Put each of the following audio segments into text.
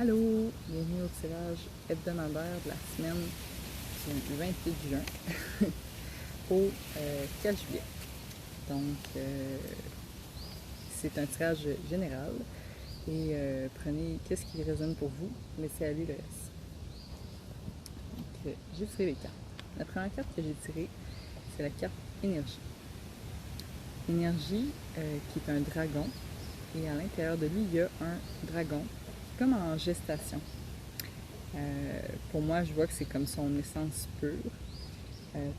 Allô, bienvenue au tirage hebdomadaire de la semaine du 28 juin au 4 juillet. Donc, c'est un tirage général et prenez qu'est-ce qui résonne pour vous, laissez aller le reste. Donc, j'ai tiré les cartes. La première carte que j'ai tirée, c'est la carte énergie. Énergie qui est un dragon et à l'intérieur de lui, il y a un dragon comme en gestation. Pour moi, je vois que c'est comme son essence pure,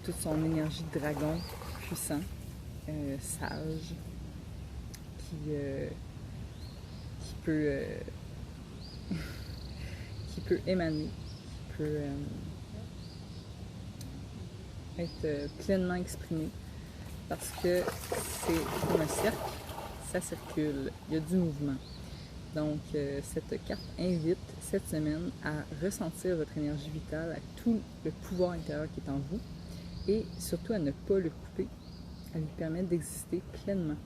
toute son énergie de dragon puissant, sage, qui peut, qui peut émaner, qui peut être pleinement exprimé, parce que c'est comme un cercle, ça circule, il y a du mouvement. Donc, cette carte invite cette semaine à ressentir votre énergie vitale, à tout le pouvoir intérieur qui est en vous et surtout à ne pas le couper, à lui permettre d'exister pleinement.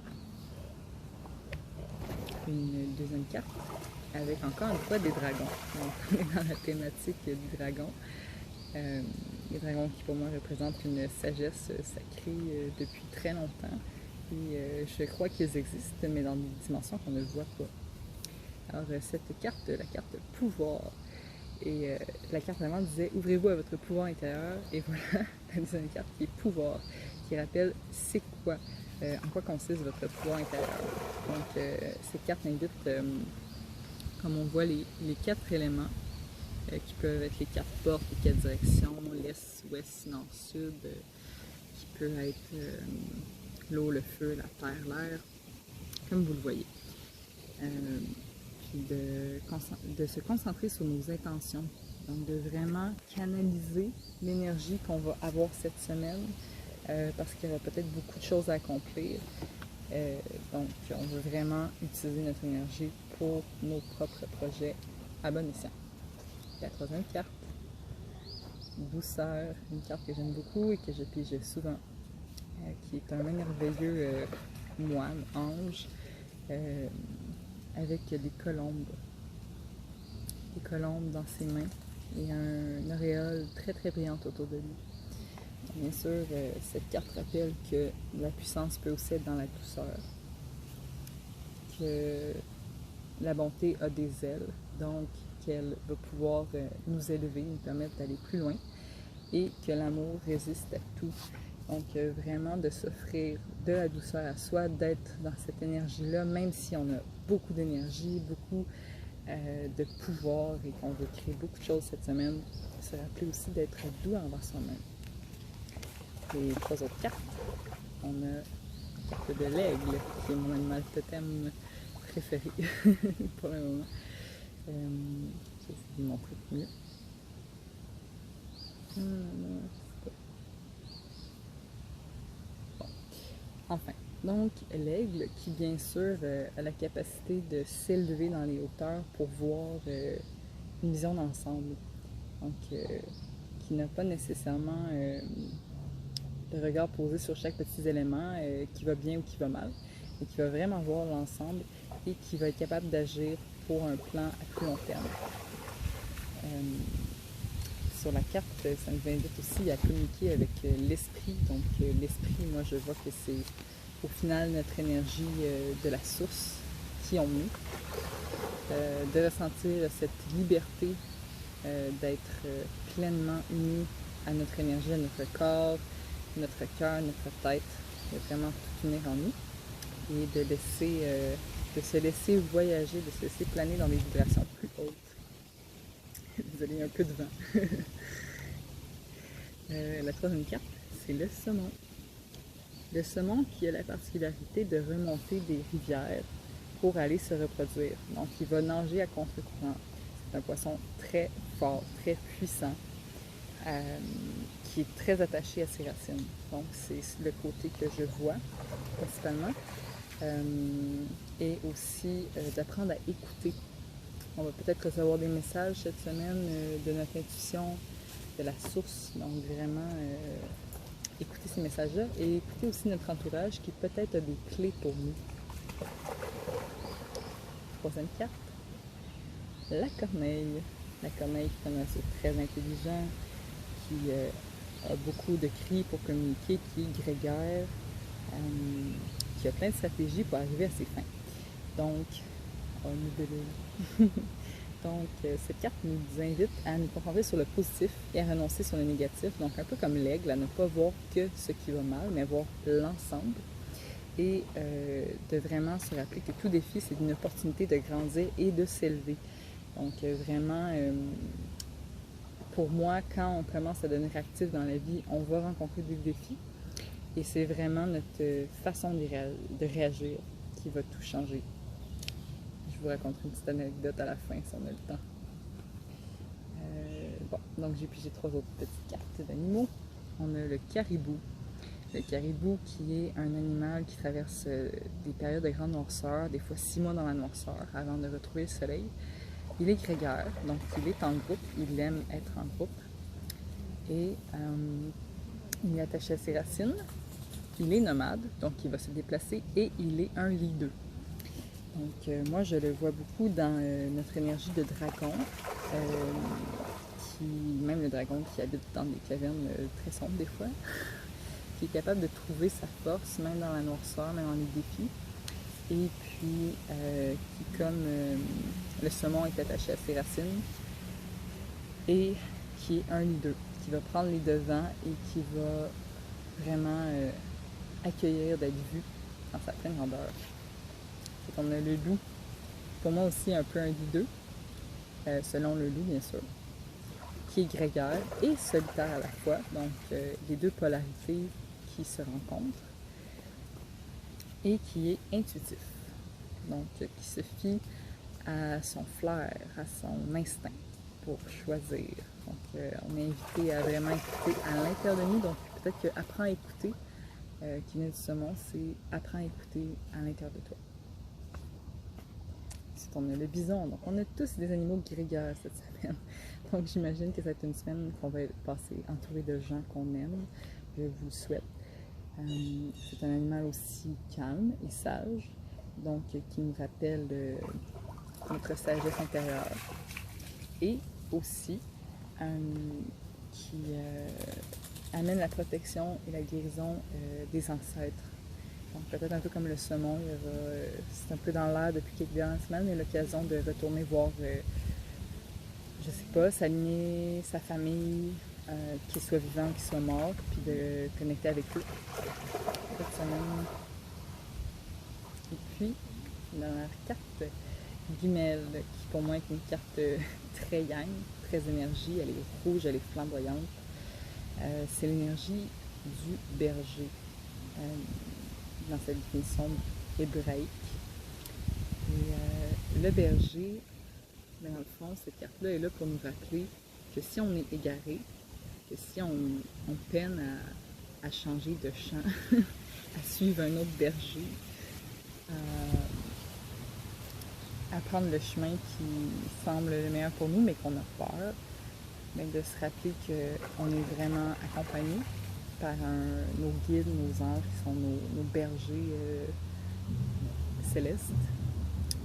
Une deuxième carte avec encore une fois des dragons. Donc, on est dans la thématique du dragon. Les dragons qui pour moi représentent une sagesse sacrée depuis très longtemps. Et je crois qu'ils existent, mais dans des dimensions qu'on ne voit pas. Alors, cette carte, la carte pouvoir, et la carte vraiment disait « Ouvrez-vous à votre pouvoir intérieur », et voilà la deuxième carte qui est pouvoir, qui rappelle c'est quoi, en quoi consiste votre pouvoir intérieur. Donc, cette carte invite, comme on voit, les 4 éléments, qui peuvent être les 4 portes, les 4 directions, l'est, ouest, nord, sud, qui peut être l'eau, le feu, la terre, l'air, comme vous le voyez. Puis de se concentrer sur nos intentions. Donc, de vraiment canaliser l'énergie qu'on va avoir cette semaine, parce qu'il y aura peut-être beaucoup de choses à accomplir. Donc, on veut vraiment utiliser notre énergie pour nos propres projets à bon escient. La troisième carte, douceur, une carte que j'aime beaucoup et que je pige souvent, qui est un merveilleux moine, ange, avec des colombes dans ses mains et un auréole très très brillante autour de lui. Bien sûr, cette carte rappelle que la puissance peut aussi être dans la douceur, que la bonté a des ailes, donc qu'elle va pouvoir nous élever, nous permettre d'aller plus loin, et que l'amour résiste à tout. Donc vraiment de s'offrir de la douceur à soi, d'être dans cette énergie-là, même si on a beaucoup d'énergie, beaucoup de pouvoir et qu'on veut créer beaucoup de choses cette semaine, se rappeler aussi d'être doux envers soi-même. Les 3 autres cartes, on a la carte de l'aigle, qui est mon animal totem préféré pour le moment. Je vais essayer de vous montrer mieux. Bon. Enfin, donc l'aigle qui bien sûr a la capacité de s'élever dans les hauteurs pour voir une vision d'ensemble. Donc qui n'a pas nécessairement le regard posé sur chaque petit élément qui va bien ou qui va mal, et qui va vraiment voir l'ensemble et qui va être capable d'agir pour un plan à plus long terme. Sur la carte, ça nous invite aussi à communiquer avec l'esprit. Donc l'esprit, moi je vois que c'est au final notre énergie de la source qui on est, de ressentir cette liberté d'être pleinement unis à notre énergie, à notre corps, notre cœur, notre tête, de vraiment tout unir en nous et de se laisser voyager, de se laisser planer dans des vibrations plus hautes. Désolée, un peu de vent. La troisième carte, c'est le saumon. Le saumon qui a la particularité de remonter des rivières pour aller se reproduire. Donc, il va nager à contre-courant. C'est un poisson très fort, très puissant, qui est très attaché à ses racines. Donc, c'est le côté que je vois principalement. Et aussi d'apprendre à écouter. On va peut-être recevoir des messages cette semaine de notre intuition, de la source. Donc, vraiment écouter ces messages-là et écouter aussi notre entourage qui peut-être a des clés pour nous. Troisième carte, la corneille. La corneille qui est un oiseau très intelligent, qui a beaucoup de cris pour communiquer, qui est grégaire, qui a plein de stratégies pour arriver à ses fins. Donc, on nous déroule. Donc, cette carte nous invite à nous concentrer sur le positif et à renoncer sur le négatif. Donc, un peu comme l'aigle, à ne pas voir que ce qui va mal, mais voir l'ensemble. Et de vraiment se rappeler que tout défi, c'est une opportunité de grandir et de s'élever. Donc, vraiment, pour moi, quand on commence à devenir actif dans la vie, on va rencontrer des défis. Et c'est vraiment notre façon de réagir qui va tout changer. Je vous raconterai une petite anecdote à la fin si on a le temps. Bon, donc j'ai pigé 3 autres petites cartes d'animaux. On a le caribou. Le caribou qui est un animal qui traverse des périodes de grande noirceur, des fois 6 mois dans la noirceur avant de retrouver le soleil. Il est grégaire, donc il est en groupe, il aime être en groupe. Et il est attaché à ses racines. Il est nomade, donc il va se déplacer et il est un leader. Donc moi je le vois beaucoup dans notre énergie de dragon, même le dragon qui habite dans des cavernes très sombres des fois, qui est capable de trouver sa force même dans la noirceur, même dans les défis. Et puis qui comme le saumon est attaché à ses racines et qui est un leader, qui va prendre les devants et qui va vraiment accueillir d'être vu dans sa pleine grandeur. On a le loup, pour moi aussi un peu un leader, selon le loup bien sûr, qui est grégaire et solitaire à la fois, donc les deux polarités qui se rencontrent, et qui est intuitif, donc qui se fie à son flair, à son instinct pour choisir. Donc on est invité à vraiment écouter à l'intérieur de nous, donc peut-être que apprends à écouter, qui vient du saumon, c'est apprends à écouter à l'intérieur de toi. On a le bison, donc on a tous des animaux grégaires cette semaine. Donc j'imagine que c'est une semaine qu'on va passer entouré de gens qu'on aime. Je vous le souhaite. C'est un animal aussi calme et sage, donc qui nous rappelle notre sagesse intérieure. Et aussi qui amène la protection et la guérison des ancêtres. Donc peut-être un peu comme le saumon, c'est un peu dans l'air depuis quelques dernières semaines, mais l'occasion de retourner voir, je sais pas, s'aligner sa famille, qu'ils soient vivants, qu'ils soient morts, puis de connecter avec eux cette semaine. Et puis, dans la carte Guimel, qui pour moi est une carte très yang, très énergie, elle est rouge, elle est flamboyante. C'est l'énergie du berger. Dans sa définition hébraïque. Et le berger, mais dans le fond, cette carte-là est là pour nous rappeler que si on est égaré, que si on peine à changer de champ, à suivre un autre berger, à prendre le chemin qui semble le meilleur pour nous, mais qu'on a peur, mais de se rappeler qu'on est vraiment accompagné par nos guides, nos anges, qui sont nos bergers célestes.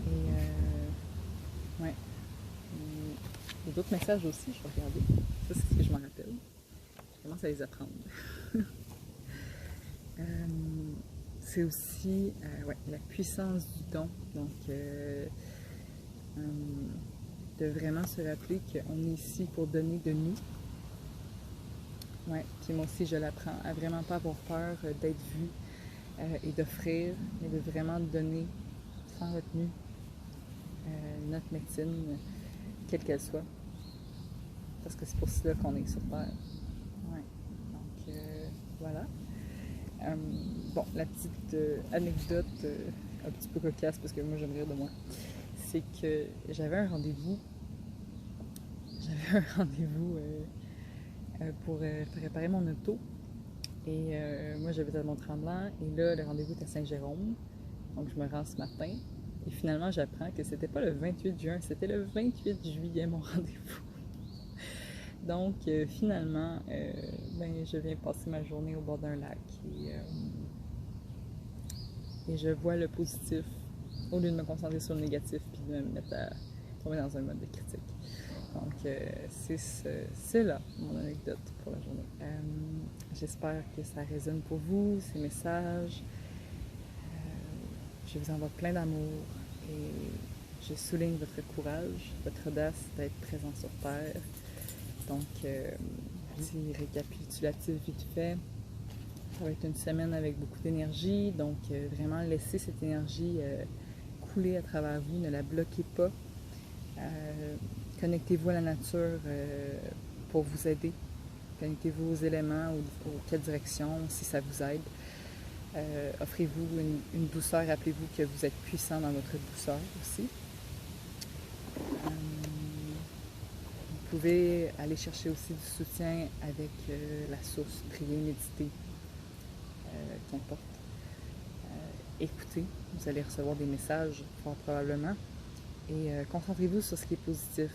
Et ouais. Il y a d'autres messages aussi, je vais regarder. Ça, c'est ce que je me rappelle. Je commence à les apprendre. C'est aussi ouais, la puissance du don. Donc, de vraiment se rappeler qu'on est ici pour donner de nous. Ouais, puis moi aussi je l'apprends, à vraiment pas avoir peur d'être vu et d'offrir, mais de vraiment donner sans retenue notre médecine, quelle qu'elle soit. Parce que c'est pour cela qu'on est sur Terre. Ouais. Donc voilà. Bon, la petite anecdote un petit peu cocasse, parce que moi j'aime rire de moi, c'est que j'avais un rendez-vous pour réparer mon auto. Et moi, j'habite à Mont-Tremblant. Et là, le rendez-vous est à Saint-Jérôme. Donc, je me rends ce matin. Et finalement, j'apprends que c'était pas le 28 juin, c'était le 28 juillet, mon rendez-vous. Donc, finalement, ben, je viens passer ma journée au bord d'un lac. Et je vois le positif au lieu de me concentrer sur le négatif puis de me mettre tomber dans un mode de critique. Donc, c'est là mon anecdote pour la journée. J'espère que ça résonne pour vous, ces messages. Je vous envoie plein d'amour et je souligne votre courage, votre audace d'être présent sur Terre. Donc, petit récapitulatif vite fait. Ça va être une semaine avec beaucoup d'énergie, donc vraiment laissez cette énergie couler à travers vous, ne la bloquez pas. Connectez-vous à la nature pour vous aider. Connectez-vous aux éléments, aux quatre directions, si ça vous aide. Offrez-vous une douceur. Rappelez-vous que vous êtes puissant dans votre douceur aussi. Vous pouvez aller chercher aussi du soutien avec la source, prier, méditer, qu'importe. Écoutez, vous allez recevoir des messages fort probablement. Et concentrez-vous sur ce qui est positif.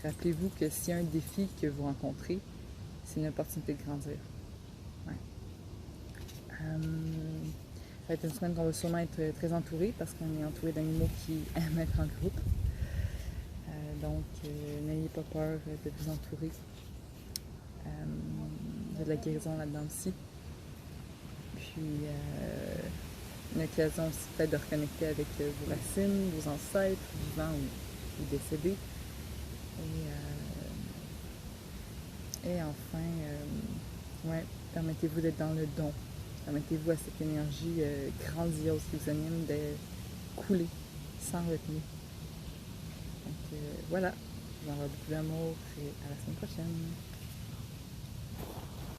Rappelez-vous que s'il y a un défi que vous rencontrez, c'est une opportunité de grandir. Ouais. Ça va être une semaine qu'on va sûrement être très entouré parce qu'on est entouré d'animaux qui aiment être en groupe. Donc, n'ayez pas peur de vous entourer. Il y a de la guérison là-dedans aussi. Puis, une occasion aussi peut-être de reconnecter avec vos racines, vos ancêtres, vivants ou décédés. Et enfin, permettez-vous d'être dans le don. Permettez-vous à cette énergie grandiose qui vous anime de couler sans retenue. Donc voilà, je vous envoie beaucoup d'amour et à la semaine prochaine.